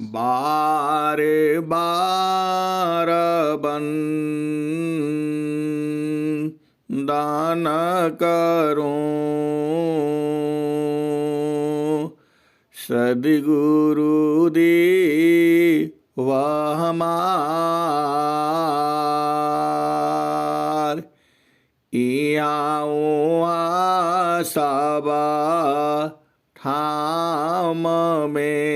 बार बार दान करो सद्गुरु दे वह हमार इयाओ सबा ठाम में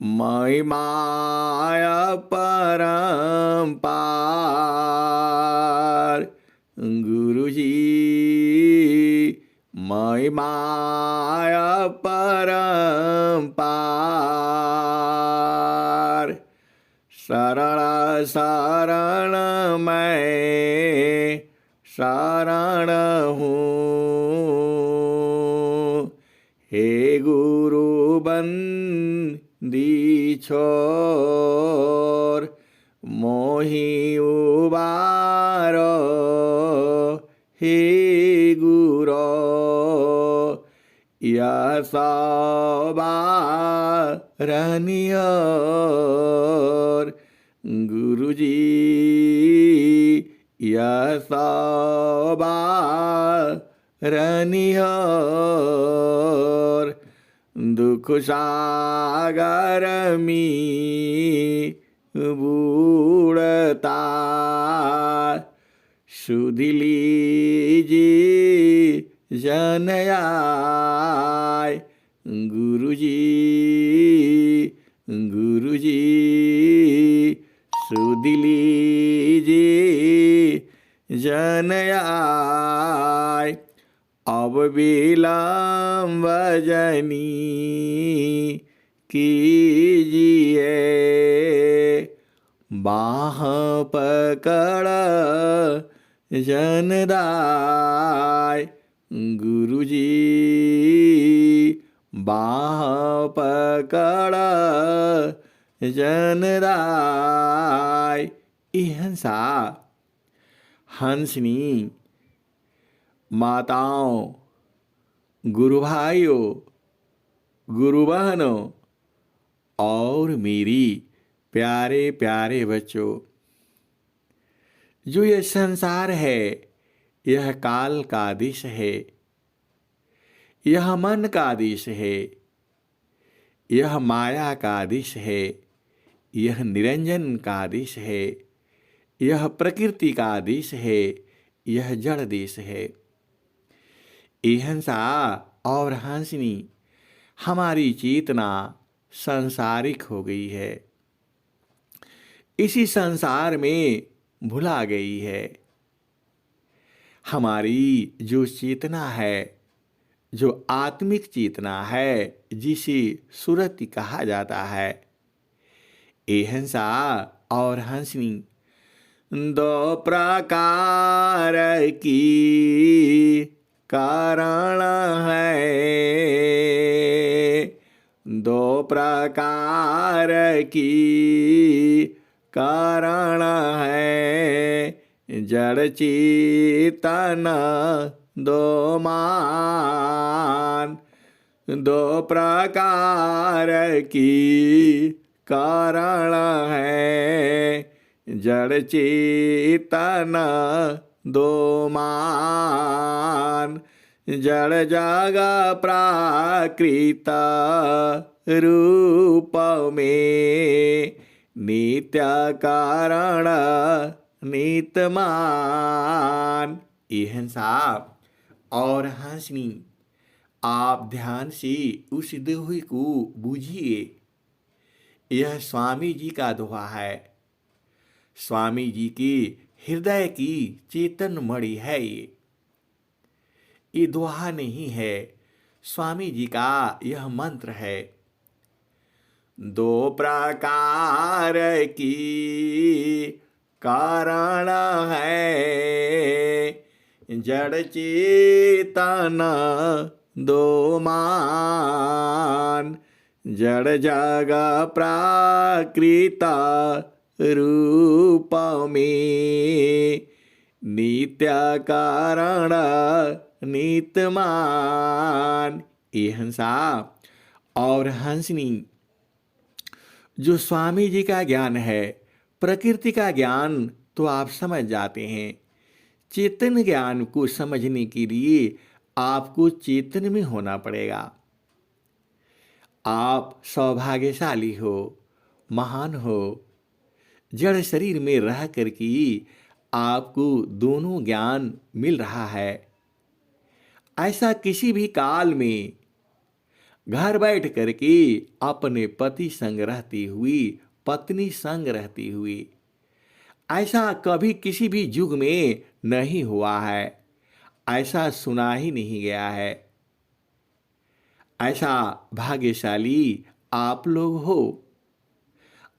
महिमाया परम्पार गुरुजी महिमाया परम्पार शरण शरण मैं शरण हूँ हे गुरु बंदी छोर मोहि उबारो हे गुरो यह सवारनियर गुरुजी यह सवारनियर दुख सागर में बूढ़ता सुध लीजिए जनयाय गुरुजी गुरुजी सुध लीजिए जनयाय अब विलम्ब जनी कीजिए बाह पकड़ जनदाय गुरुजी बाह पकड़ जनदाय हंसा हंसनी माताओं गुरु भाइयों गुरु बहनों और मेरी प्यारे प्यारे बच्चों, जो यह संसार है यह काल का आदेश है, यह मन का आदेश है, यह माया का आदेश है, यह निरंजन का आदेश है, यह प्रकृति का आदेश है, यह जड़ देश है। हंसा और हंसनी हमारी चेतना सांसारिक हो गई है, इसी संसार में भुला गई है। हमारी जो चेतना है, जो आत्मिक चेतना है, जिसे सुरति कहा जाता है, हंसा और हंसनी दो प्रकार की कारण है, दो प्रकार की कारण है, जड़ चेतन दो मान, दो प्रकार की कारण है, जड़ चेतन दो मान, जड़ जग प्राकृत रूप में नित्य कारण नितमान। हंसा और हंसनी आप ध्यान से उस दोहे को बूझिए। यह स्वामी जी का दोहा है, स्वामी जी की हृदय की चेतन मणि है। ये दोहा नहीं है, स्वामी जी का यह मंत्र है। दो प्रकार की कारण है, जड़ चेतन दो मान, जड़ जग प्राकृत रूप में नित्य कारण नितमान। हंसा और हंसनी, जो स्वामी जी का ज्ञान है, प्रकृति का ज्ञान तो आप समझ जाते हैं। चेतन ज्ञान को समझने के लिए आपको चेतन में होना पड़ेगा। आप सौभाग्यशाली हो, महान हो। जड़ शरीर में रह कर के आपको दोनों ज्ञान मिल रहा है। ऐसा किसी भी काल में घर बैठ करके अपने पति संग रहती हुई, पत्नी संग रहती हुई, ऐसा कभी किसी भी युग में नहीं हुआ है। ऐसा सुना ही नहीं गया है। ऐसा भाग्यशाली आप लोग हो।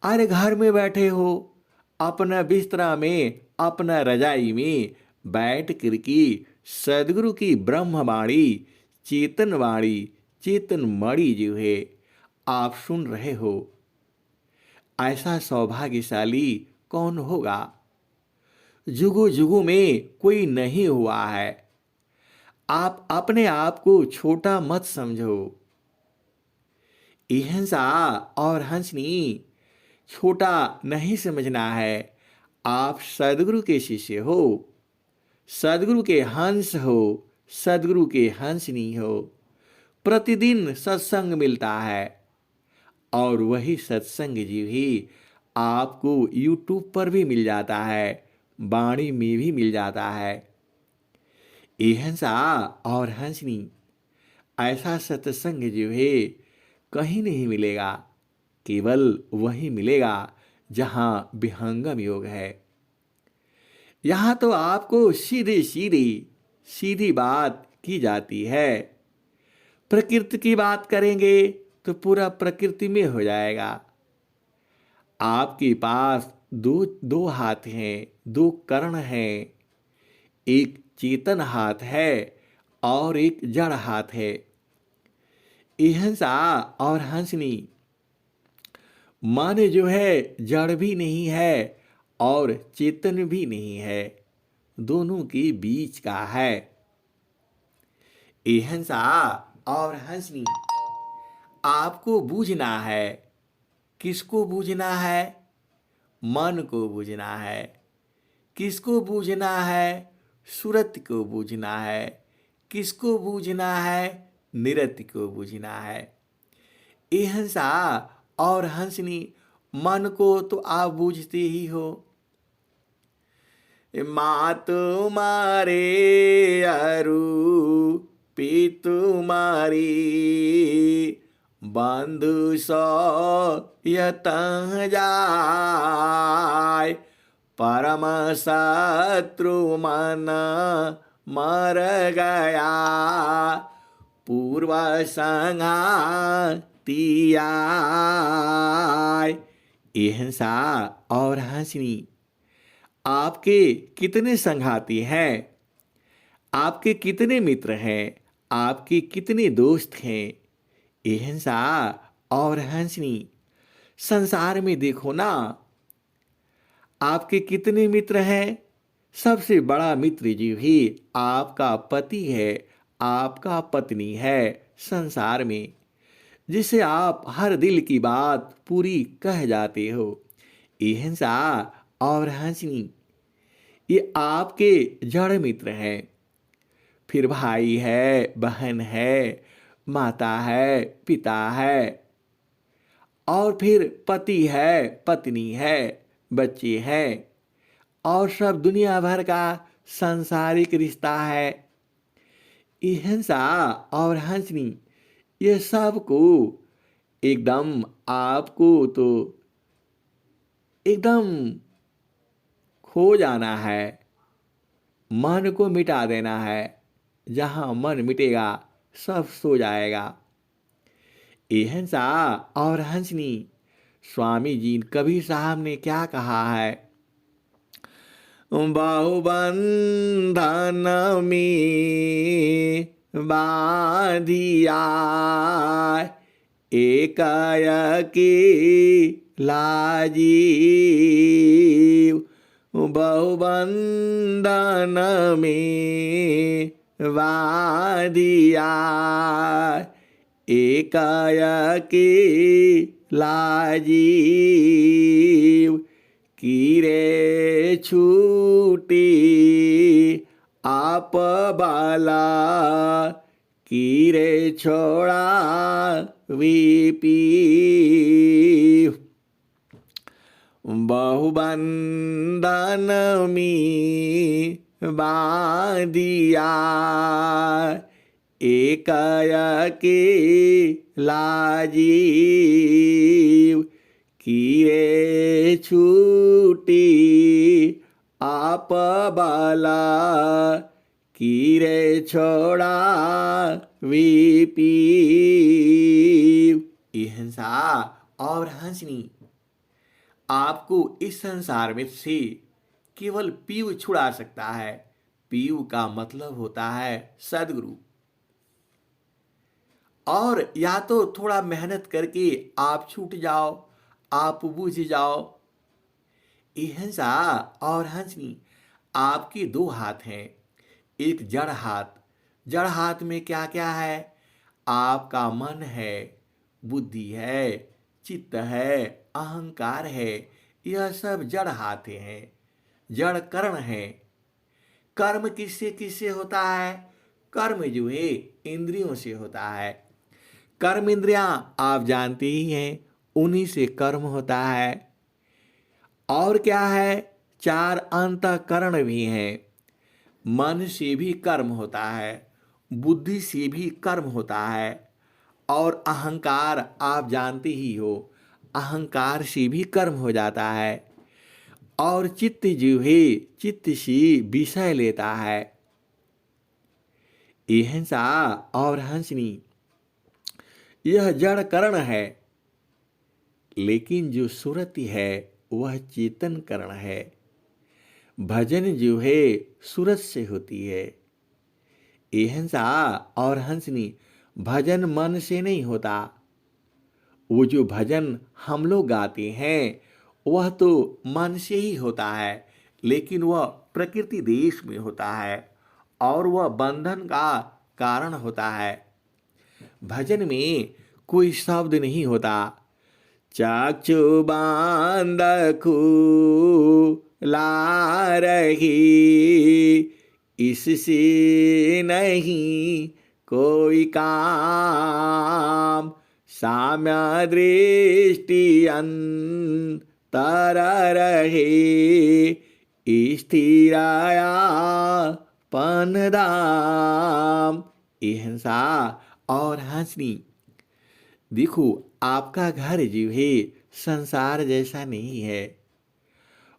अरे घर में बैठे हो, अपना बिस्तरा में, अपना रजाई में बैठ करके सदगुरु की ब्रह्मवाणी, चेतनवाणी, चेतन मणि जो है आप सुन रहे हो। ऐसा सौभाग्यशाली कौन होगा? जुगों जुगों में कोई नहीं हुआ है। आप अपने आप को छोटा मत समझो। हिंसा और हंसनी छोटा नहीं समझना है। आप सदगुरु के शिष्य हो, सदगुरु के हंस हो, सदगुरु के हंसनी हो। प्रतिदिन सत्संग मिलता है और वही सत्संग जी भी आपको यूट्यूब पर भी मिल जाता है, वाणी में भी मिल जाता है। हिंसा और हंसनी ऐसा सत्संग जो है कहीं नहीं मिलेगा, केवल वही मिलेगा जहां विहंगम योग है। यहां तो आपको सीधी सीधी सीधी बात की जाती है। प्रकृति की बात करेंगे तो पूरा प्रकृति में हो जाएगा। आपके पास दो दो हाथ हैं, दो कर्ण हैं। एक चेतन हाथ है और एक जड़ हाथ है। हिंसा और हंसनी मन जो है जड़ भी नहीं है और चेतन भी नहीं है, दोनों के बीच का है। हिंसा और हंसनी आपको बूझना है। किसको बूझना है? मन को बूझना है। किसको बूझना है? सुरत को बूझना है। किसको बूझना है? निरति को बूझना है। हिंसा और हंसनी मन को तो आप बूझते ही हो। माँ तुम्हारे अरु पितुमारी, बंधु सो यतः जाय, परम शत्रु मन मर गया, पूर्व संघातियाय। हिंसा और हंसनी आपके कितने संघाती हैं? आपके कितने मित्र हैं? आपके कितने दोस्त हैं? हिंसा और हंसनी संसार में देखो ना, आपके कितने मित्र हैं? सबसे बड़ा मित्र जी भी आपका पति है, आपका पत्नी है संसार में, जिसे आप हर दिल की बात पूरी कह जाते हो। हिंसा और हंसनी ये आपके जड़ मित्र हैं। फिर भाई है, बहन है, माता है, पिता है, और फिर पति है, पत्नी है, बच्चे हैं, और सब दुनिया भर का सांसारिक रिश्ता है। हिंसा और हंसनी ये सब को एकदम आपको तो एकदम खो जाना है, मन को मिटा देना है। जहां मन मिटेगा सब सो जाएगा। हिंसा और हंसनी स्वामी जी कबीर साहब ने क्या कहा है? बहुबंधन में बांधिया, एकाय की लाजीव। बहुबंधन में बांधिया, एकाएकी लाजीव कीरे छूटी आप बाला कीरे छोड़ा वीपी बहुबंधन में बांधिया एकाएकी लाजीव कीरे छूटी आप बाला कीरे छोड़ा वीपी। हिंसा और हंसनी आपको इस संसार में से केवल पीयू छुड़ा सकता है। पीयू का मतलब होता है सदगुरु। और या तो थोड़ा मेहनत करके आप छूट जाओ, आप बुझ जाओ। हिंसा और हंसनी आपके दो हाथ हैं। एक जड़ हाथ। जड़ हाथ में क्या क्या है? आपका मन है, बुद्धि है, चित्त है, अहंकार है। यह सब जड़ हाथ हैं, जड़ करण है। कर्म किससे किससे होता है? कर्म जो है इंद्रियों से होता है। कर्म इंद्रियां आप जानते ही हैं, उन्हीं से कर्म होता है। और क्या है? चार अंतःकरण भी हैं। मन से भी कर्म होता है, बुद्धि से भी कर्म होता है, और अहंकार आप जानते ही हो, अहंकार से भी कर्म हो जाता है। और चित्त जो है, चित्त से विषय लेता है। हिंसा और हंसनी यह जड़ करण है, लेकिन जो सुरति है वह चेतन करण है। भजन जो है सूरज से होती है। हिंसा और हंसनी भजन मन से नहीं होता। वो जो भजन हम लोग गाते हैं वह तो मन से ही होता है, लेकिन वह प्रकृति देश में होता है और वह बंधन का कारण होता है। भजन में कोई शब्द नहीं होता। चाक्षु बांध खुला रही, इससे नहीं कोई काम। साम्य दृष्टि अंतर रहे, स्थिराया पनदाम। हिंसा और हंसनी देखो, आपका घर जो है संसार जैसा नहीं है।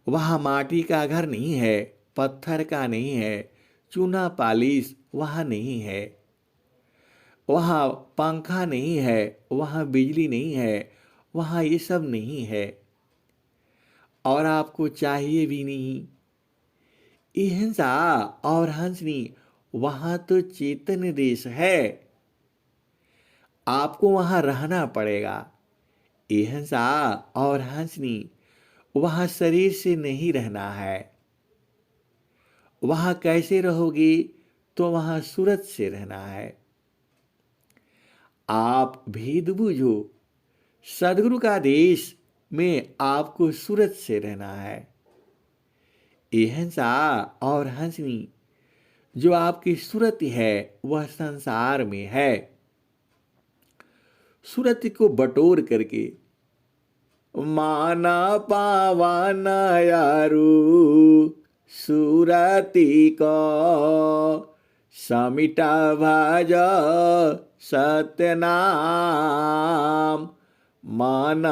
वह माटी का घर नहीं है, पत्थर का नहीं है, चूना पालिश वहाँ नहीं है। वहाँ पंखा नहीं है, वहाँ बिजली नहीं है, वहाँ ये सब नहीं है, और आपको चाहिए भी नहीं। हिंसा और हंसनी वहाँ तो चेतन देश है, आपको वहाँ रहना पड़ेगा। हिंसा और हंसनी वहाँ शरीर से नहीं रहना है। वहाँ कैसे रहोगी? तो वहाँ सूरज से रहना है। आप भेद बूझो, सदगुरु का देश में आपको सूरज से रहना है। हिंसा और हंसनी जो आपकी सूरत है वह संसार में है। सूरत को बटोर करके माना पावन यारू सूरती को समिटा भज सत्यनाम। मान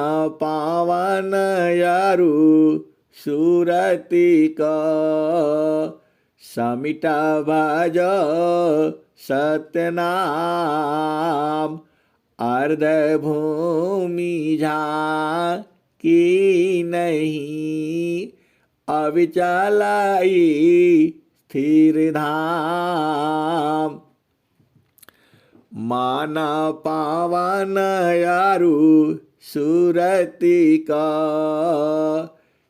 पावन यारू सूरती को समिटा भज सत्यनाम। अर्ध भूमि झांकी नहीं, अविचलाई स्थिर धाम। मान पावन यारू सूरती का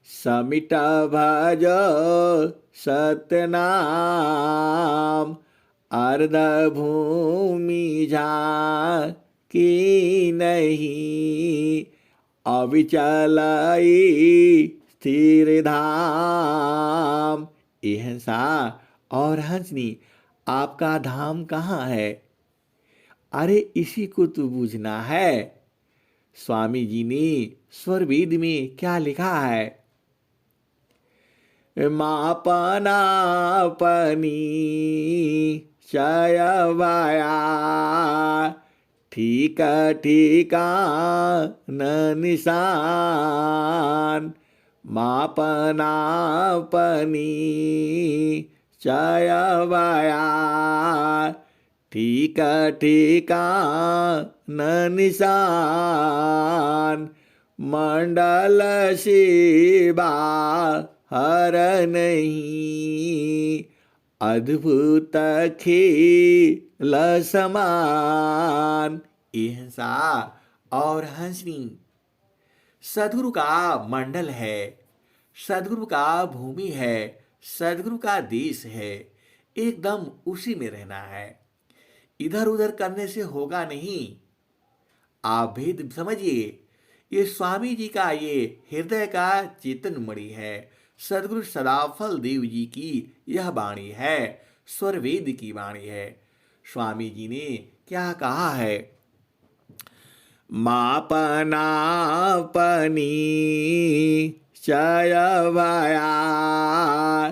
समिट भज सत्यनाम। अर्ध भूमि झांकी की नहीं, अविचलाई स्थिर धाम। ये हंसा और हंसनी, आपका धाम कहाँ है? अरे इसी को तो बूझना है। स्वामी जी ने स्वरवेद में क्या लिखा है? मापना पनी चय वाया, ठीक ठीका न निशान। मापना पनी चय वाया, ठीक ठीका न निशान। मंडल शिवा हर नहीं, अद्भुत खेल समान। ये हंसा और हंसनी, सद्गुरु का मंडल है, सद्गुरु का भूमि है, सद्गुरु का देश है। एकदम उसी में रहना है, इधर उधर करने से होगा नहीं। आप भेद समझिए, ये स्वामी जी का ये हृदय का चेतन मणि है। सदगुरु सदाफल देव जी की यह वाणी है, स्वरवेद की वाणी है। स्वामी जी ने क्या कहा है? मापना पनी चय वाया,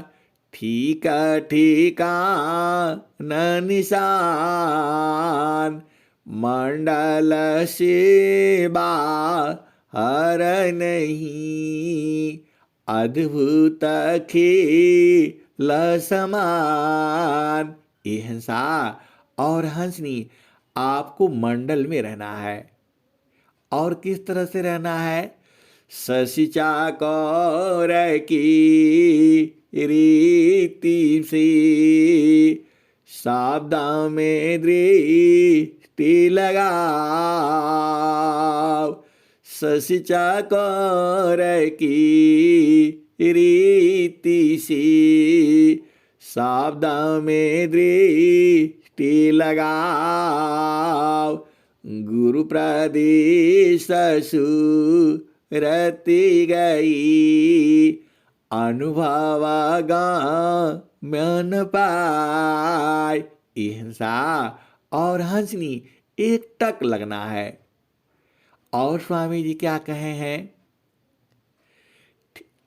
ठीक ठीका न निशान। मंडल सेवा हर नहीं, अद्भुत खेल समान। ये हंसा और हंसनी, आपको मंडल में रहना है। और किस तरह से रहना है? शशि चाकोर की रीति से, सावधान में दृष्टि लगाओ। शशि चाकोर की रीति से, सावधान में दृष्टि लगाओ। गुरु प्रदेश सुरति गई, अनुभव गान पाय। हिंसा और हंसनी एक टक लगना है। और स्वामी जी क्या कहे हैं?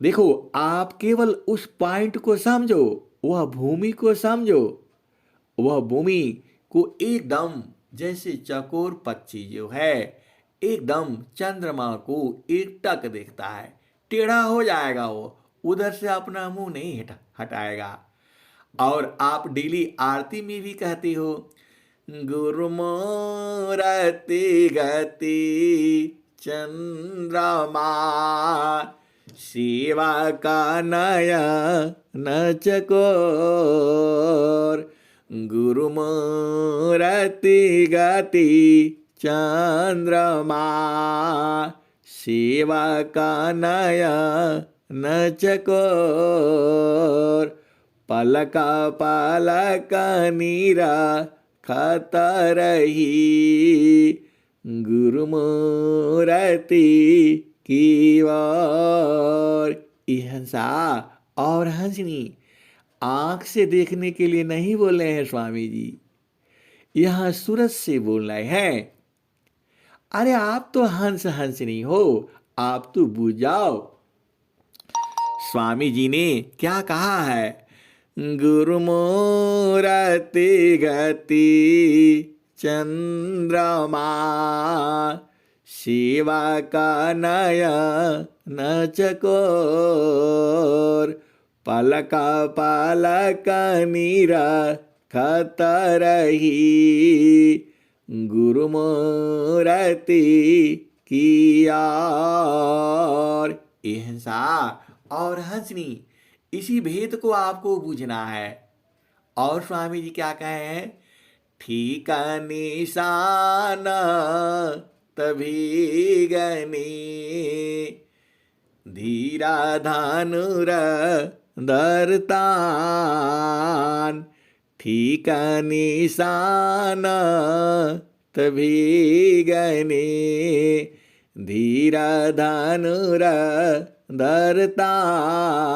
देखो, आप केवल उस पॉइंट को समझो, वह भूमि को समझो। वह भूमि को एकदम जैसे चकोर पक्षी जो है, एकदम चंद्रमा को एक टक देखता है, टेढ़ा हो जाएगा, वो उधर से अपना मुंह नहीं हटाएगा। और आप डेली आरती में भी कहते हो, गुरुमूर्ति गति चंद्रमा, सेवा का नयन चकोर। गुरुमूर्ति गति चंद्रमा, सेवा का नयन चकोर। पलक पलक नीरा खतरही, गुरुमूर्ति की ओर। हंसा और हंसनी आंख से देखने के लिए नहीं बोले हैं स्वामी जी, यहां सूरज से बोल रहे हैं। अरे आप तो हंस हंसनी हो, आप तो बुझ जाओ। स्वामी जी ने क्या कहा है? गुरुमूर्ति गति चंद्रमा, सेवा का नयन चकोर। पलक पलक नीरा खतरही, गुरुमूर्ति की ओर। हिंसा और हंसनी, इसी भेद को आपको बूझना है। और स्वामी जी क्या कहे हैं? ठीक निशान तभी गनी, धीरा धानुर धरतान। ठीक निशान तभी गने, धीरा धनुर धरतान।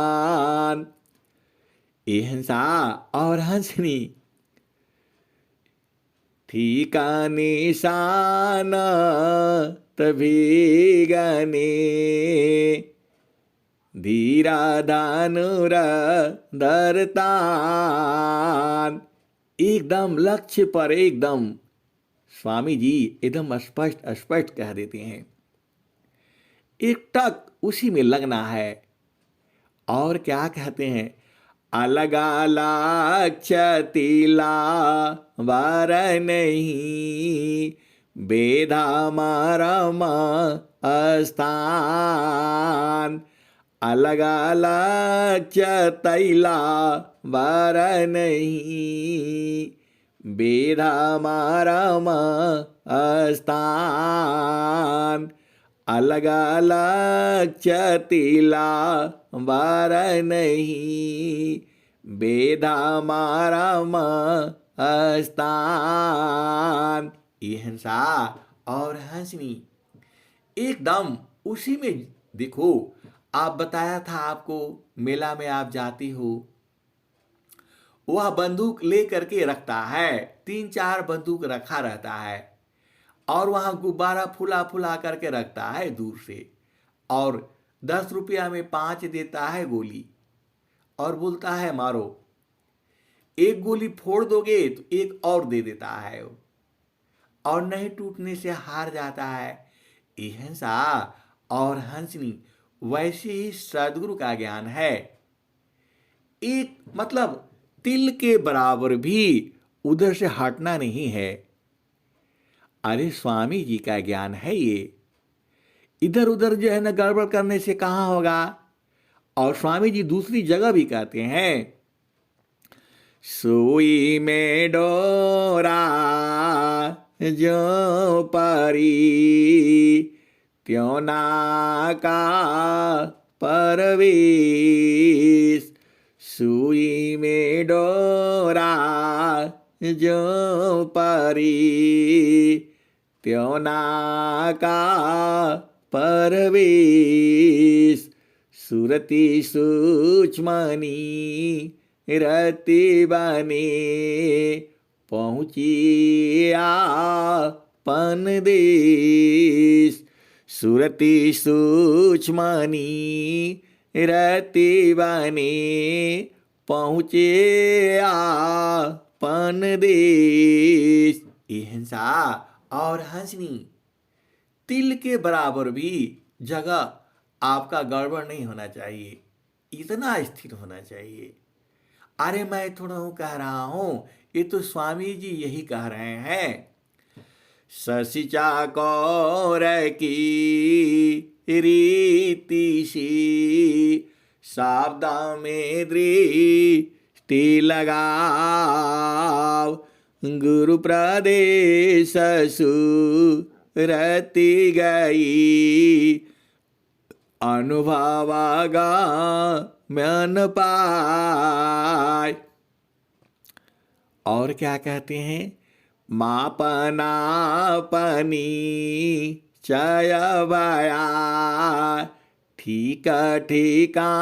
ये हंसा और हंसनी ठीका निशान, तभी गने, धीरा धनुर धरतान। एकदम लक्ष्य पर एकदम स्वामी जी एकदम स्पष्ट स्पष्ट कह देते हैं, एक टक उसी में लगना है। और क्या कहते हैं, अलग लक्षतिला वार नहीं, बेधा मरम स्थान। अलग लक्षतिला वार नहीं, बेधा मरम स्थान। अलग लक्षतिला वार नहीं, बेधा मरम स्थान। ये हंसा और हंसनी एकदम उसी में। देखो, आप बताया था आपको, मेला में आप जाती हो, वह बंदूक ले करके रखता है, 3-4 बंदूक रखा रहता है, और वहां गुब्बारा फुला फुला करके रखता है दूर से, और 10 रुपया में 5 देता है गोली, और बोलता है मारो। एक गोली फोड़ दोगे तो एक और दे देता है, और नहीं टूटने से हार जाता है। ये हंसा और हंसनी वैसे ही सदगुरु का ज्ञान है। एक मतलब तिल के बराबर भी उधर से हटना नहीं है। अरे स्वामी जी का ज्ञान है ये, इधर उधर जो है ना गड़बड़ करने से कहाँ होगा। और स्वामी जी दूसरी जगह भी कहते हैं, सुई में डोरा जो परी, त्यों ना का परवेश। सुई में डोरा जो परी, त्यों ना का परवेश। सुरति सूक्ष्मनी रति बने, पहुँचिया पन देश। सुरति सूक्ष्मनी रति बने, पहुँचे आपन देश। ये हंसा और हंसनी तिल के बराबर भी जगह आपका गड़बड़ नहीं होना चाहिए, इतना स्थिर होना चाहिए। अरे मैं थोड़ा हूँ कह रहा हूँ, ये तो स्वामी जी यही कह रहे हैं। शशि चाकोर की रीति सी, शारदा में दृष्टि लगाओ। गुरु प्रदेश सुरति गई, अनुभवागा मन पाए। और क्या कहते हैं, मापना पनी चय भया, ठीक ठीका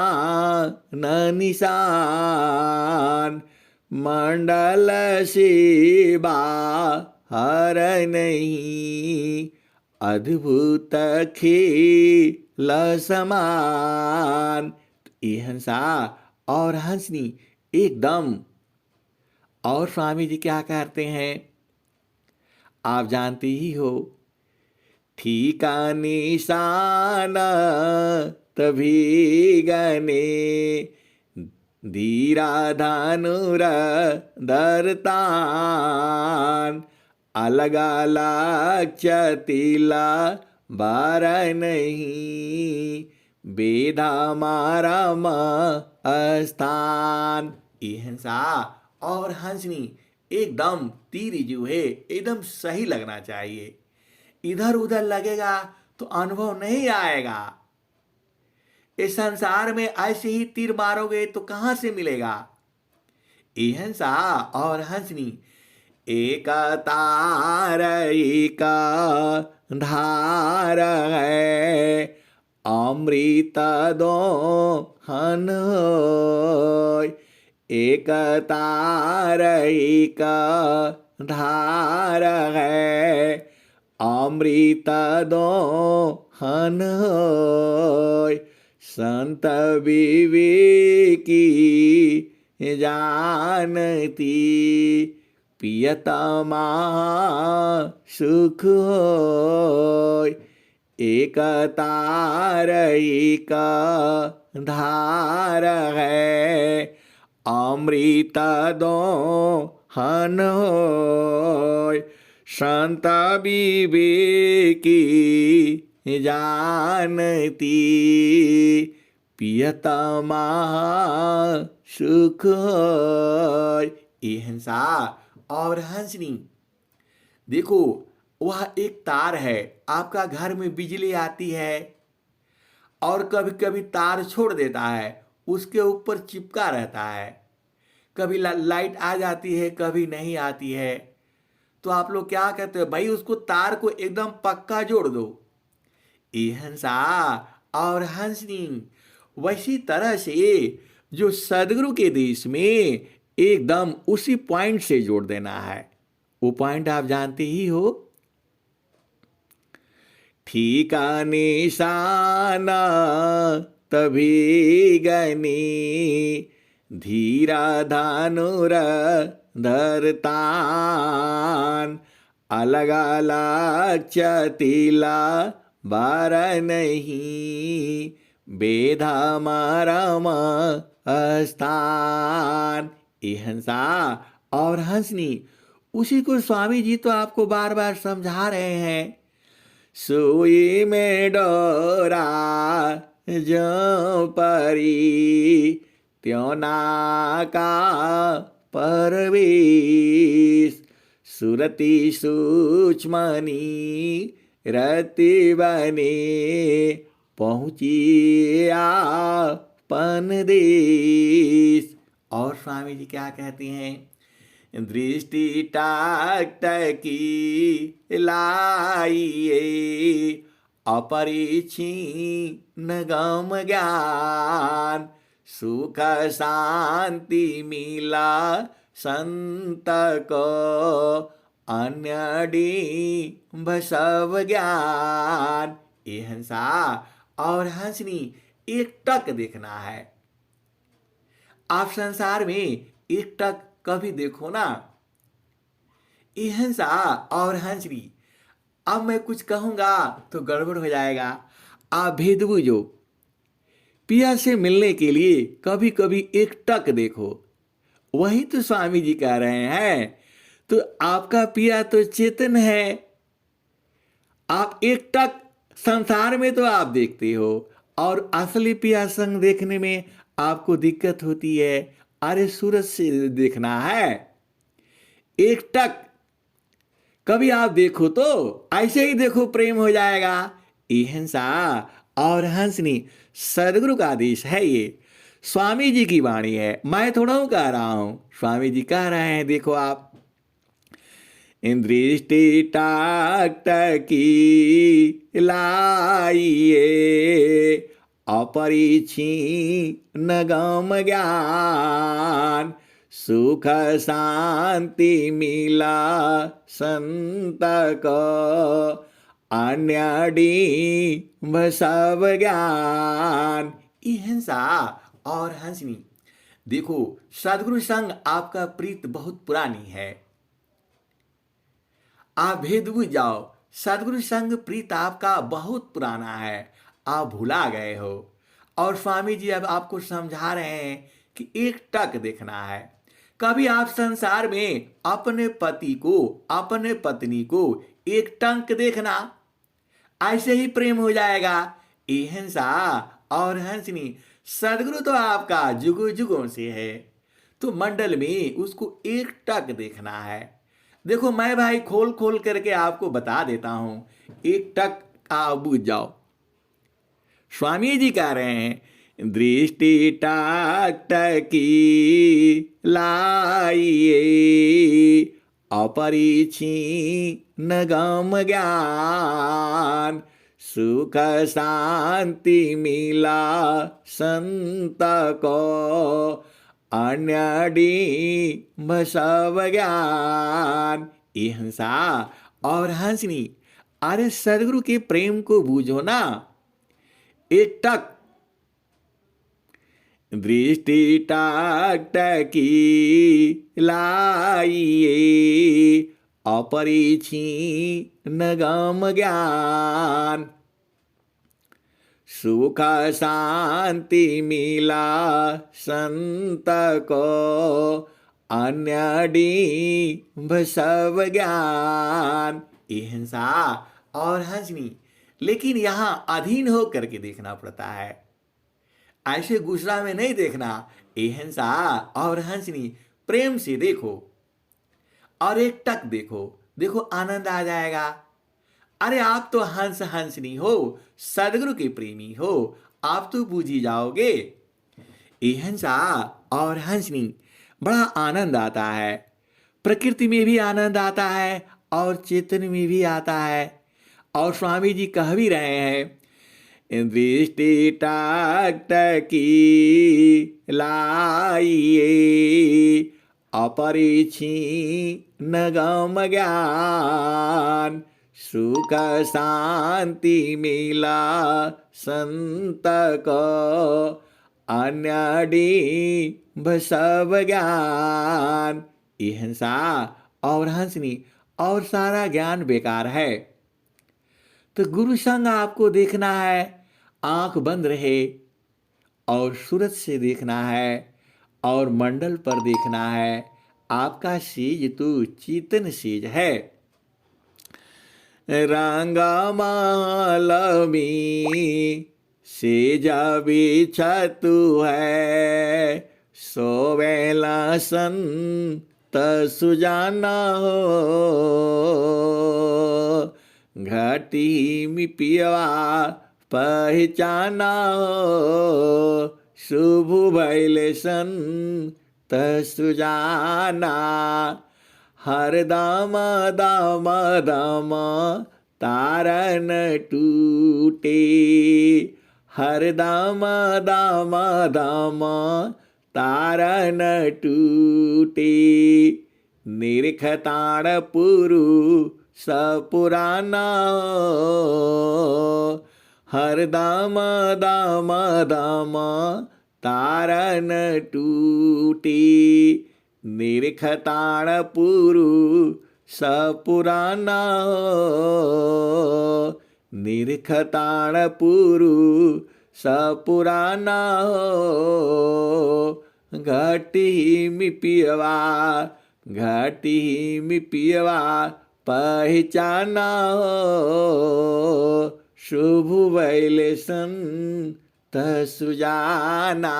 न निशान। मंडल शिवा हर नहीं, अद्भुत खेल समान। ये हंसा और हंसनी एकदम। और स्वामी जी क्या कहते हैं, आप जानते ही हो, ठीका निशान तभी गने, धीरा धनुर धरतान। अलग लक्षतिला बार नहीं, बेधा मरम स्थान। ये हंसा और हंसनी एकदम तीर जो है एकदम सही लगना चाहिए। इधर उधर लगेगा तो अनुभव नहीं आएगा। इस संसार में ऐसे ही तीर मारोगे तो कहां से मिलेगा। ये हंसा और हंसनी एक तार एक धार है, अमृत दोहन होय। एक तार एक धार है, अमृत दोहन होय। संत विवेकी जानती, प्रियतमा सुख होय। एक तार एक धार है, अमृत दोहन होय। संत विवेकी जानती, प्रियतमा सुख होय। ये हंसा और हंसनी, देखो वह एक तार है। आपका घर में बिजली आती है और कभी कभी तार छोड़ देता है, उसके ऊपर चिपका रहता है। कभी लाइट आ जाती है, कभी नहीं आती है। तो आप लोग क्या कहते हो, भाई उसको तार को एकदम पक्का जोड़ दो। ये हंसा और हंसनी, वैसी तरह से जो सदगुरु के देश में एकदम उसी पॉइंट से जोड़ देना है। वो पॉइंट आप जानते ही हो। ठीका निशाना तभी गनी, धीरा धनुर धरतान। अलग अलग चतीला बार नहीं, बेधा मरम स्थान। ये हंसा और हंसनी, उसी को स्वामी जी तो आपको बार बार समझा रहे हैं। सुई में डोरा जो परी, त्यों नाका परवेश। सुरति सूक्ष्मनी रति बने, पहुँची आपन देश। और स्वामी जी क्या कहते हैं, दृष्टि टाकटकी लाइए, अपरिछीन्न गम ज्ञान। सुख शांति मिला संत को, अन्य डिंब सब ज्ञान। ये हंसा और हंसनी, एक टक देखना है। आप संसार में एक टक कभी देखो ना। ये हंसा और हंसनी, अब मैं कुछ कहूंगा तो गड़बड़ हो जाएगा। आप भेद बुझो, पिया से मिलने के लिए कभी कभी एक टक देखो। वही तो स्वामी जी कह रहे हैं। तो आपका पिया तो चेतन है। आप एक टक संसार में तो आप देखते हो, और असली पिया संग देखने में आपको दिक्कत होती है। अरे सूरज से देखना है, एक टक कभी आप देखो तो ऐसे ही देखो, प्रेम हो जाएगा। ये हंसा और हंसनी सदगुरु का आदेश है। ये स्वामी जी की वाणी है, मैं थोड़ा हूं कह रहा हूं, स्वामी जी कह रहे हैं। देखो आप, दृष्टि टाकटकी लाइए, अपरिछीन्न गम ज्ञान। सुख शांति मिला संत को, अन्य डिंब सब ज्ञान। ये हंसा और हंसनी, देखो सदगुरु संग आपका प्रीत बहुत पुरानी है। आप भेद बुझ जाओ, सदगुरु संग प्रीत आपका बहुत पुराना है, आप भुला गए हो। और स्वामी जी अब आपको समझा रहे हैं कि एक टक देखना है। कभी आप संसार में अपने पति को, अपने पत्नी को एक टंक देखना, ऐसे ही प्रेम हो जाएगा। ये हंसा और हंसनी, सदगुरु तो आपका जुगों जुगों से है, तो मंडल में उसको एक टक देखना है। देखो मैं भाई खोल खोल करके आपको बता देता हूं, एक टक आप बुझ जाओ। स्वामी जी कह रहे हैं, दृष्टि टाकटकी लाइए, अपरिछीन गम ज्ञान, सुख शांति मिला संत को, अन्य डिम्ब सब ज्ञान। ये हंसा और हंसनी, अरे सदगुरु के प्रेम को बूझो ना, एक टक दृष्टि टक टकी लाइए, अपरिछीन गम ज्ञान, सुख शांति मिला संत को, अन्य डिम्ब सब ज्ञान। ये हंसा और हंसनी, लेकिन यहां अधीन होकर के देखना पड़ता है, ऐसे गुस्सा में नहीं देखना। ये हंसा और हंसनी, प्रेम से देखो और एक टक देखो, देखो आनंद आ जाएगा। अरे आप तो हंस हंसनी हो, सदगुरु के प्रेमी हो, आप तो बूझ ही जाओगे। ये हंसा और हंसनी, बड़ा आनंद आता है, प्रकृति में भी आनंद आता है और चेतन में भी आता है। और स्वामी जी कह भी रहे हैं, दृष्टि टक टकी लाइए, अपरिछीन गम ज्ञान, सुख शांति मिला संत को, अन्य डिम्ब सब ज्ञान। ये हंसा और हंसनी, और सारा ज्ञान बेकार है। तो गुरु संग आपको देखना है, आंख बंद रहे और सूरज से देखना है और मंडल पर देखना है। आपका सेज तो चेतन सेज है। रंगा मालमी सेज बिछतु है, सोवेला संत सुजाना हो, घाटी में पियवा पहचाना हो, शुभ भैले संत सुजाना, हर दाम दाम दाम तारन टूटे, हर दाम दाम दाम तारन टूटे, निरखताण पुरु सपुराना, हर दाम दाम दाम तारन टूटी, निरखताण पुरु सपुराना, निरखताण पुरु सपुराना, घाटी में पियवा घाटी में पियवा पहचाना हो, शुभ वैले संत सुजाना।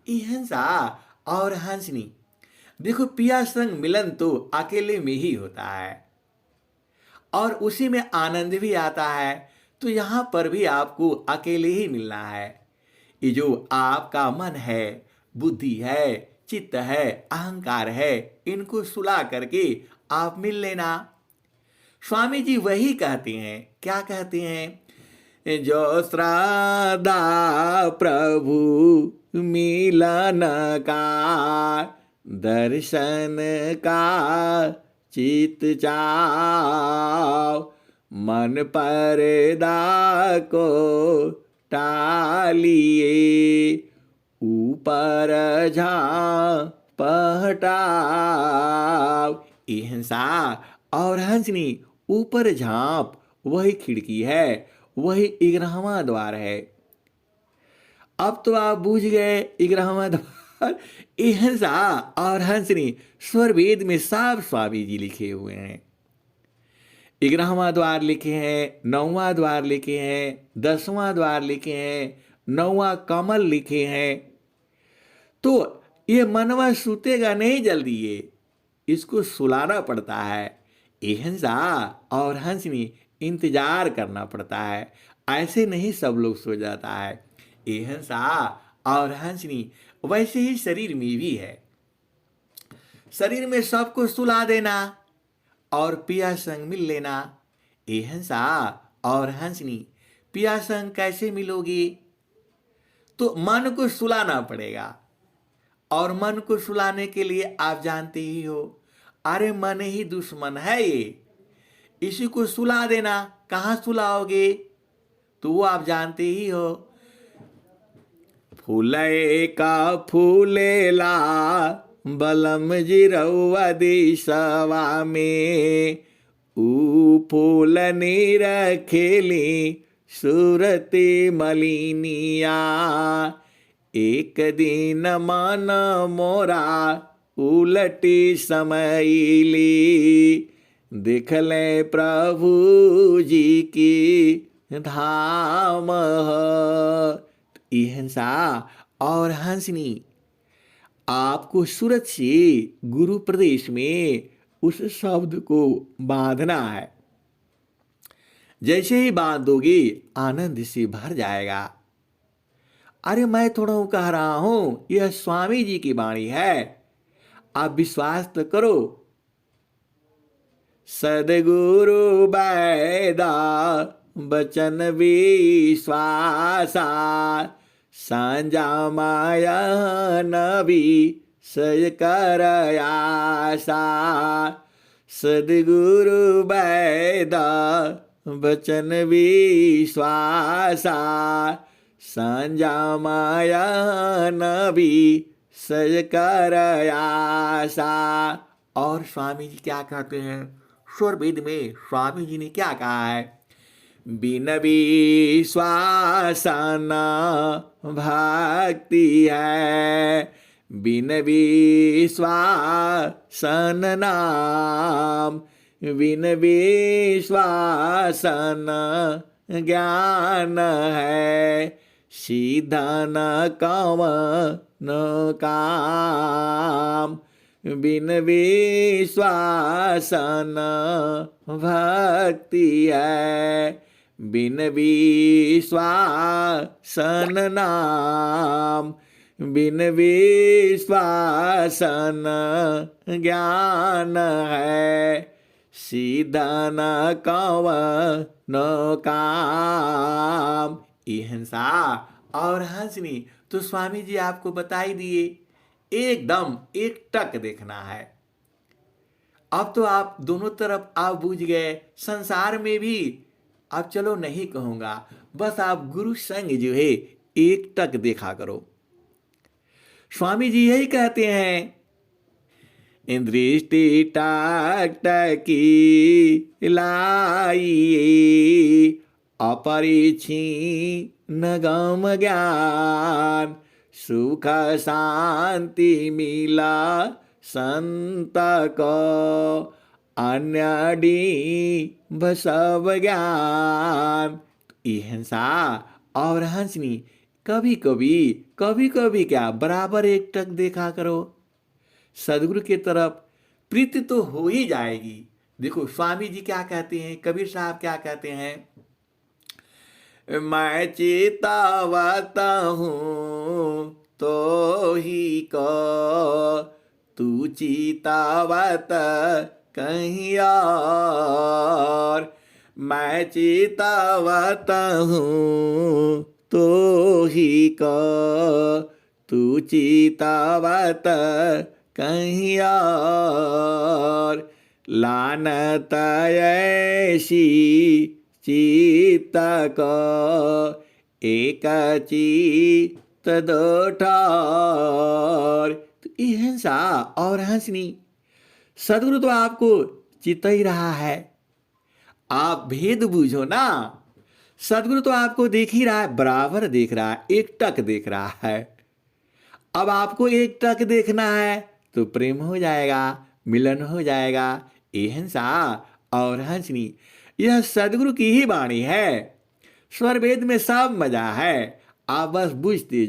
ये हंसा और हंसनी, देखो पिया संग मिलन तो अकेले में ही होता है और उसी में आनंद भी आता है। तो यहाँ पर भी आपको अकेले ही मिलना है। ये जो आपका मन है, बुद्धि है, चित्त है, अहंकार है, इनको सुला करके आप मिल लेना। स्वामी जी वही कहते हैं, क्या कहते हैं, जो श्रद्धा प्रभु मिलन का, दर्शन का चित चाव, मन पर्दा को टालिए, ऊपर झाँप हटाव। ये हंसा और हंसनी, ऊपर झाँप वही खिड़की है, वही 11वां द्वार है। अब तो आप बूझ गए 11वां द्वार। ये हंसा और हंसनी स्वर वेद में साफ स्वामी जी लिखे हुए हैं। 11वां द्वार लिखे हैं, 9वां द्वार लिखे हैं, 10वां द्वार लिखे हैं, 9वां कमल लिखे हैं। तो ये मनवा सूतेगा नहीं जल्दी, ये इसको सुलाना पड़ता है। ये हंसा और हंसनी इंतजार करना पड़ता है, ऐसे नहीं सब लोग सो जाता है। ये हंसा और हंसनी वैसे ही शरीर में भी है। शरीर में सबको सुला देना और पिया संग मिल लेना। ए हंसा और हंसनी, पिया संग कैसे मिलोगे? तो मन को सुलाना पड़ेगा, और मन को सुलाने के लिए आप जानते ही हो, अरे मन ही दुश्मन है ये, इसी को सुला देना। कहाँ सुलाओगे? तो वो आप जानते ही हो। फूले का फूलेला बलम जी रउआ दिशवा में, ऊ फूल नीर खेली सूरती मलिनिया। एक दिन मन मोरा उलटी समैली, देखले प्रभु जी की धाम। हंसा और हंसनी, आपको सूरत से गुरु प्रदेश में उस शब्द को बांधना है। जैसे ही बांध दोगे आनंद से भर जाएगा। अरे मैं थोड़ा कह रहा हूं, यह स्वामी जी की वाणी है, आप विश्वास तो करो। सदगुरु बैदा बचन विश्वासा, सांझा माया नबी सय कर आशा। सदगुरु बैदा बचन विश्वासा, सांझा माया नबी सय कर आशा। और स्वामी जी क्या कहते हैं? स्वर वेद में स्वामी जी ने क्या कहा है? बिन विश्वास न भक्ति है, बिन विश्वास न नाम, बिन विश्वास न ज्ञान है, सीधा न कवन काम। बिन विश्वास न भक्ति है, बिन विश्वास न नाम, बिन विश्वास न ज्ञान है, सीधा न कवन काम। ये हंसा और हंसनी तो स्वामी जी आपको बता ही दिए, एकदम एक टक देखना है। अब तो आप दोनों तरफ आप बूझ गए, संसार में भी अब चलो नहीं कहूंगा, बस आप गुरु संग जो है एक टक देखा करो। स्वामी जी यही कहते हैं, दृष्टि टक टकी लाई, अपरिछी न गम ज्ञान, सुख शांति मिला संत को, अन्य डिंभ सब ज्ञान। हंसा और हंसनी कभी कभी क्या बराबर एक टक देखा करो, सदगुरु की तरफ प्रीति तो हो ही जाएगी। देखो स्वामी जी क्या कहते हैं, कबीर साहब क्या कहते हैं, मैं चेतावता हूँ तो ही को, तू चेतावत कहीं और। मैं चेतावत हूँ तो ही को, तू चेतावत कहीं और। लानत ऐसी चित्त को, एक चित्त दो ठार। तो ये हंसा और हंसनी, सदगुरु तो आपको चित ही रहा है, आप भेद बूझो ना। सदगुरु तो आपको देख ही रहा है, बराबर देख रहा है, एक टक देख रहा है। अब आपको एक टक देखना है तो प्रेम हो जाएगा, मिलन हो जाएगा। ये हंसा और हंसनी यह सदगुरु की ही वाणी है। स्वर वेद में सब मजा है, आप बस बूझते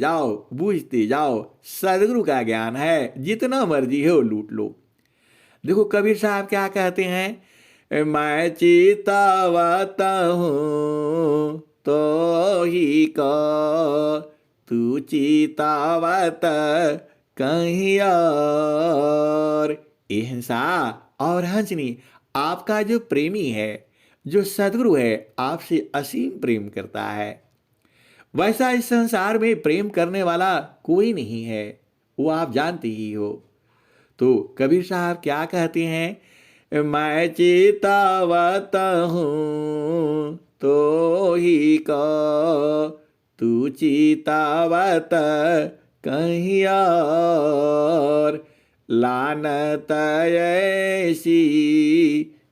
जाओ। सदगुरु का ज्ञान है, जितना मर्जी हो लूट लो। देखो कबीर साहब क्या कहते हैं, मैं चेतावत हूँ तो ही को, तू चेतावत कहीं और। हंसा और हंसनी आपका जो प्रेमी है, जो सद्गुरु है, आपसे असीम प्रेम करता है। वैसा इस संसार में प्रेम करने वाला कोई नहीं है, वो आप जानते ही हो। तो कबीर साहब क्या कहते हैं, मैं चेतावत हूँ तो ही को, तू चेतावत कहीं और, लानत ऐसी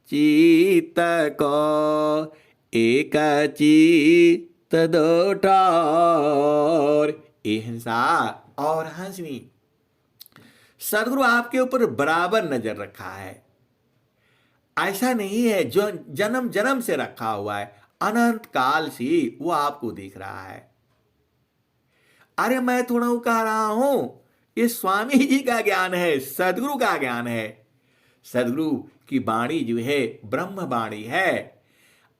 चित्त को, एक चित्त दो ठौर। ये हिंसा और हंसनी, सदगुरु आपके ऊपर बराबर नजर रखा है। ऐसा नहीं है जो जन्म जन्म से रखा हुआ है, अनंत काल से वो आपको देख रहा है। अरे मैं थोड़ा कह रहा हूं, ये स्वामी जी का ज्ञान है, सदगुरु का ज्ञान है। सदगुरु की वाणी जो है ब्रह्म वाणी है।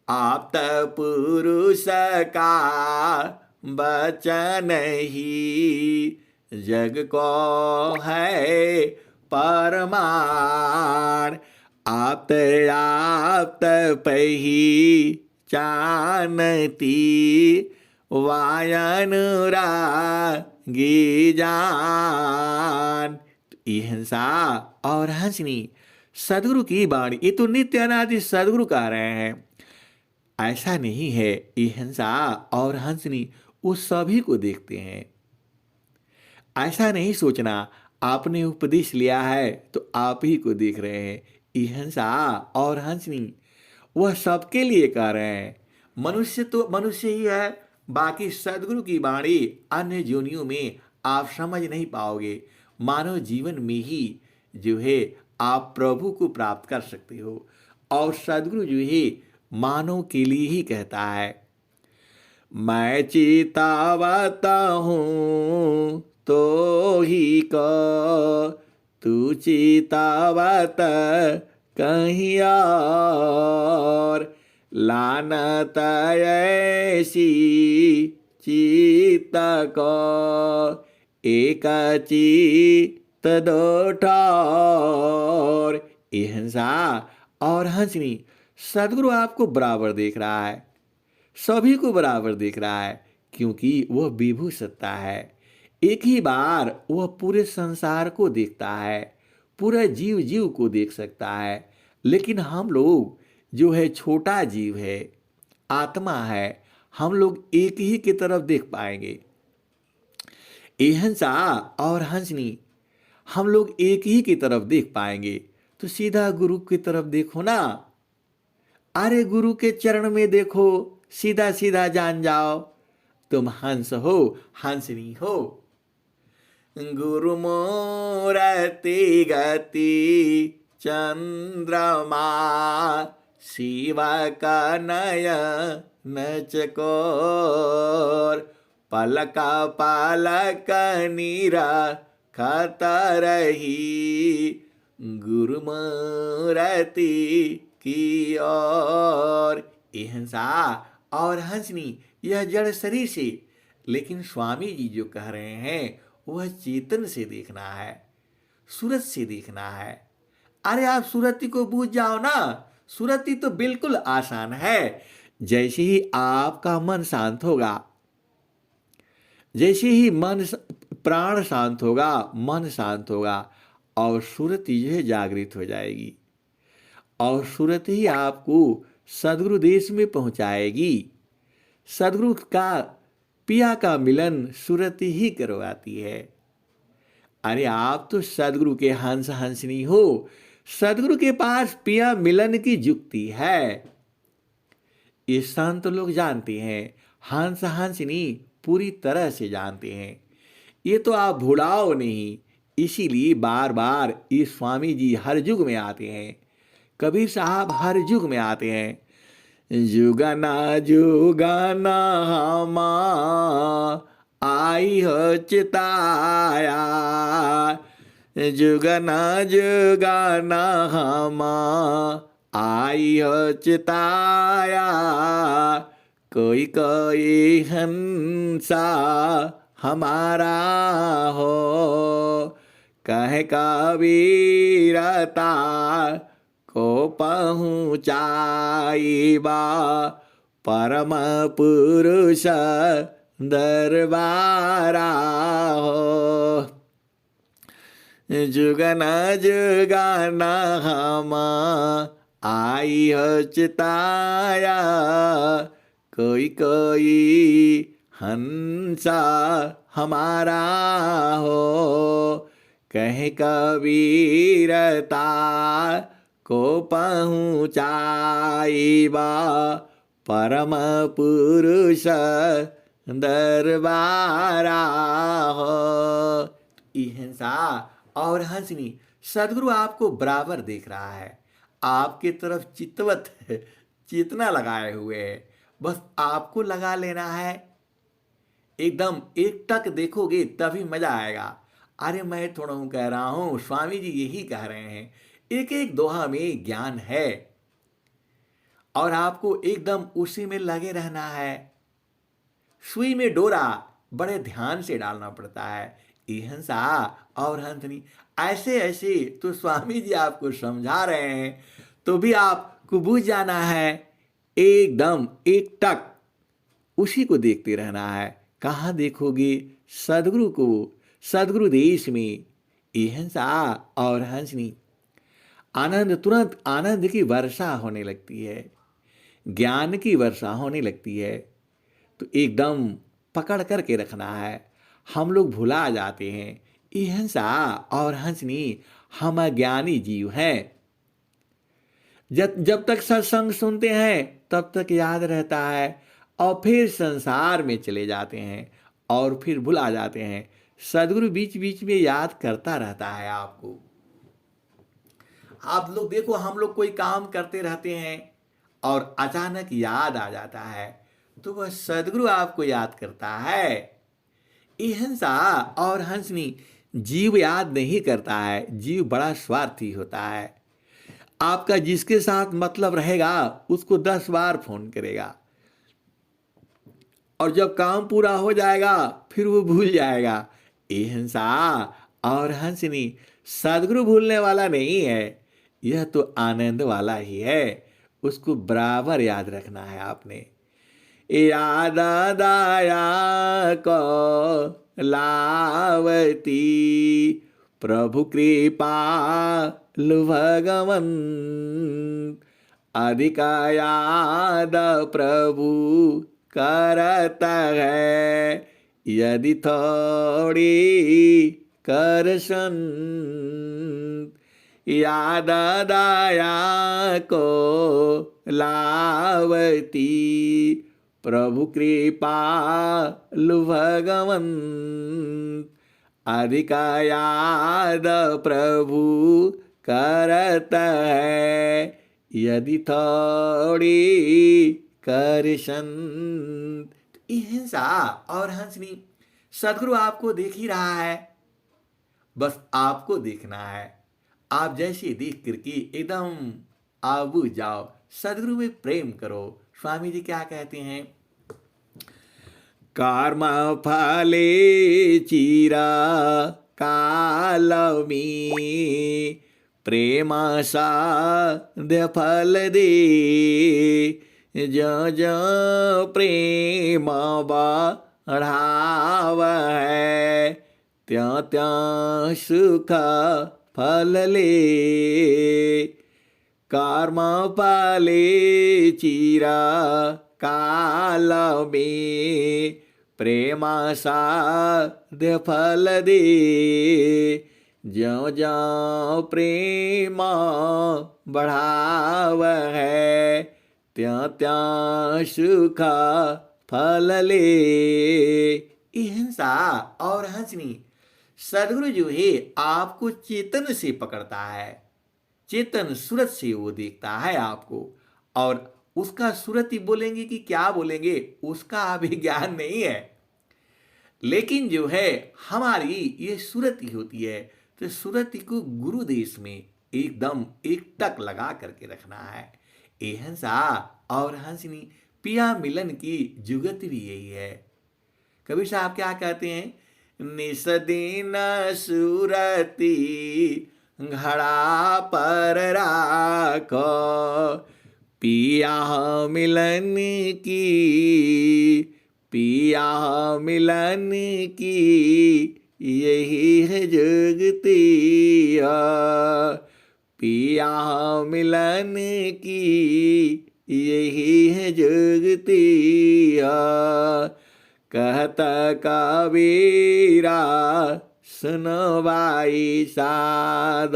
आप पुरुष का वचन ही जग को है परमाण। आप पही जानती वायनुरागी जान। ये हिंसा और हंसनी सदगुरु की वाणी, ये तो नित्य अनादि सदगुरु कह रहे हैं। ऐसा नहीं है, ये हिंसा और हंसनी वो सभी को देखते हैं। ऐसा नहीं सोचना आपने उपदेश लिया है तो आप ही को देख रहे हैं। ये हिंसा और हंसनी वह सबके लिए कह रहे हैं। मनुष्य तो मनुष्य ही है, बाकी सदगुरु की वाणी अन्य योनियों में आप समझ नहीं पाओगे। मानव जीवन में ही जो है आप प्रभु को प्राप्त कर सकते हो। और सदगुरु जो है मानव के लिए ही कहता है, मैं चेतावता हूँ तो ही को, तू चेतावत कहीं और, लानत ऐसी चित्त को, एक चित्त दो ठौर। ये हिंसा और हंसनी सदगुरु आपको बराबर देख रहा है, सभी को बराबर देख रहा है, क्योंकि वह विभु सत्ता है। एक ही बार वह पूरे संसार को देखता है, पूरे जीव जीव को देख सकता है। लेकिन हम लोग जो है छोटा जीव है, आत्मा है, हम लोग एक ही की तरफ देख पाएंगे। ये हिंसा और हंसनी हम लोग एक ही की तरफ देख पाएंगे। तो सीधा गुरु की तरफ देखो ना। अरे गुरु के चरण में देखो, सीधा सीधा जान जाओ तुम हंस हो, हंसनी हो। गुरु मूरति गति चंद्रमा, शिव कनयन चकोर, पलक पलक नीरा खतरही, गुरु मूरति की ओर। हिंसा और हंसनी यह जड़ शरीर से, लेकिन स्वामी जी जो कह रहे हैं वह चेतन से देखना है, सूरत से देखना है। अरे आप सूरती को बूझ जाओ ना, सूरती तो बिल्कुल आसान है। जैसे ही आपका मन शांत होगा, जैसे ही मन प्राण शांत होगा, मन शांत होगा और सूरती जो है जागृत हो जाएगी और सूरत ही आपको सदगुरु देश में पहुंचाएगी। सदगुरु का पिया का मिलन सूरत ही करवाती है। अरे आप तो सदगुरु के हंस हंसनी हो, सदगुरु के पास पिया मिलन की जुक्ति है। ये संत लोग जानते हैं, हंस हंसनी पूरी तरह से जानते हैं। ये तो आप भुलाओ नहीं, इसीलिए बार बार ये स्वामी जी हर युग में आते हैं, कबीर साहब हर युग में आते हैं। जुगना जुगना हम आई हो चिताया, जुगना जुगना हम आई हो चिताया, कोई कोई हंसा हमारा हो, कहे कबीरता को पहुँचाइबा परम पुरुष दरबारा हो। जुगन जुगन हम आई हो चिताया, कोई कोई हंसा हमारा हो। कहे कबीरता को पहुँचाइबा परम पुरुष दरबारा हो। हिंसा और हंसनी, सदगुरु आपको बराबर देख रहा है, आपकी तरफ चितवत चेतना लगाए हुए है, बस आपको लगा लेना है। एकदम एक टक देखोगे तभी मजा आएगा। अरे मैं थोड़ा हूं कह रहा हूं, स्वामी जी यही कह रहे हैं। एक एक दोहा में ज्ञान है और आपको एकदम उसी में लगे रहना है। सुई में डोरा बड़े ध्यान से डालना पड़ता है। हिंसा और हंसनी, ऐसे ऐसे तो स्वामी जी आपको समझा रहे हैं, तो भी आपको बुझ जाना है। एकदम एक टक उसी को देखते रहना है। कहाँ देखोगे? सदगुरु को, सदगुरु देश में। हिंसा और हंसनी, आनंद, तुरंत आनंद की वर्षा होने लगती है, ज्ञान की वर्षा होने लगती है। तो एकदम पकड़ करके रखना है। हम लोग भुला जाते हैं, हिंसा और हंसनी हम अज्ञानी जीव हैं। जब जब तक सत्संग सुनते हैं तब तक याद रहता है और फिर संसार में चले जाते हैं और फिर भुला जाते हैं। सदगुरु बीच बीच में याद करता रहता है आपको। आप लोग देखो, हम लोग कोई काम करते रहते हैं और अचानक याद आ जाता है, तो वह सदगुरु आपको याद करता है। हिंसा और हंसनी, जीव याद नहीं करता है। जीव बड़ा स्वार्थी होता है। आपका जिसके साथ मतलब रहेगा उसको 10 बार फोन करेगा और जब काम पूरा हो जाएगा फिर वो भूल जाएगा। हिंसा और हंसनी, सदगुरु भूलने वाला नहीं है, यह तो आनंद वाला ही है। उसको बराबर याद रखना है आपने। याद दाया को लावती प्रभु कृपा भगवन, अधिक याद प्रभु करत है, यदि थोड़ी करसन। याद दाया को लावती प्रभु कृपा भगवन, अधिक याद प्रभु करत है, यदि थोड़ी करसन। हिंसा और हंसनी, सदगुरु आपको देख ही रहा है, बस आपको देखना है। आप जैसे देख करके एकदम आबू जाओ, सदगुरु में प्रेम करो। स्वामी जी क्या कहते हैं? कर्म फले चिरा कालमी, प्रेम साध्य फल दे, जो जो प्रेम बढ़ाव है, त्यों त्यों सुख फल ले। कर्म फले चिरा काल में, प्रेम साध्य फल दे, ज्यों ज्यों प्रेम बढ़ाव है, त्यों त्यों सुख फल ले। हिंसा और हंसनी, सदगुरु जो है आपको चेतन से पकड़ता है, चेतन सूरत से वो देखता है आपको। और उसका सूरत ही बोलेंगे कि क्या बोलेंगे उसका अभी ज्ञान नहीं है, लेकिन जो है हमारी ये सूरत ही होती है। तो सूरत को गुरु देश में एकदम एक टक लगा करके रखना है। हिंसा और हंसनी, पिया मिलन की जुगत भी यही है। कबीर साहब क्या कहते हैं? निस दिन सूरती घड़ा पर राखो, पिया मिलन की, पिया मिलन की यही है जुगती, पिया मिलन की यही है जुगती। कहता कबीरा सुनो भाई साध,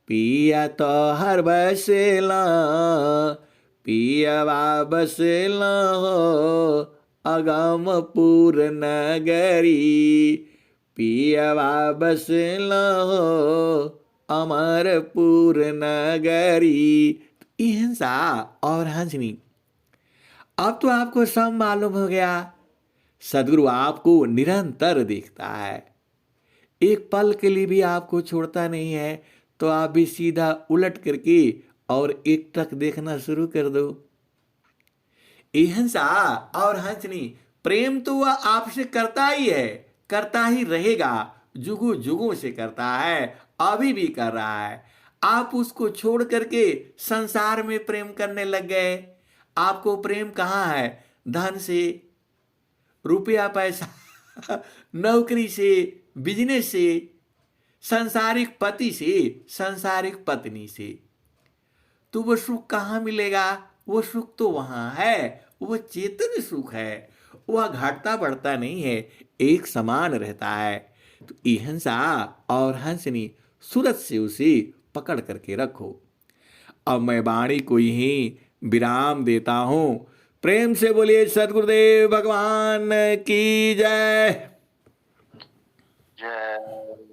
पिया तो हर बसेला, पिया बसेला हो अगम पूर नगरी, पिया बसेला हो अमरपुर नगरी। हिंसा और हंसनी, अब तो आपको सब मालूम हो गया। सदगुरु आपको निरंतर देखता है, एक पल के लिए भी आपको छोड़ता नहीं है। तो आप भी सीधा उलट करके और एक टक देखना शुरू कर दो। हिंसा और हंसनी, प्रेम तो वह आपसे करता ही है, करता ही रहेगा, जुगों जुगों से करता है, अभी भी कर रहा है। आप उसको छोड़ करके संसार में प्रेम करने लग गए। आपको प्रेम कहाँ है? धन से, रुपया पैसा, नौकरी से, बिजनेस से, सांसारिक पति से, सांसारिक पत्नी से। तो वो सुख कहाँ मिलेगा? वो सुख तो वहां है, वो चेतन सुख है, वह घटता बढ़ता नहीं है, एक समान रहता है। तो हिंसा और हंसनी सूरत से उसे पकड़ करके रखो। अब मैं वाणी को यहीं विराम देता हूं। प्रेम से बोलिए सद्गुरुदेव भगवान की जय। जय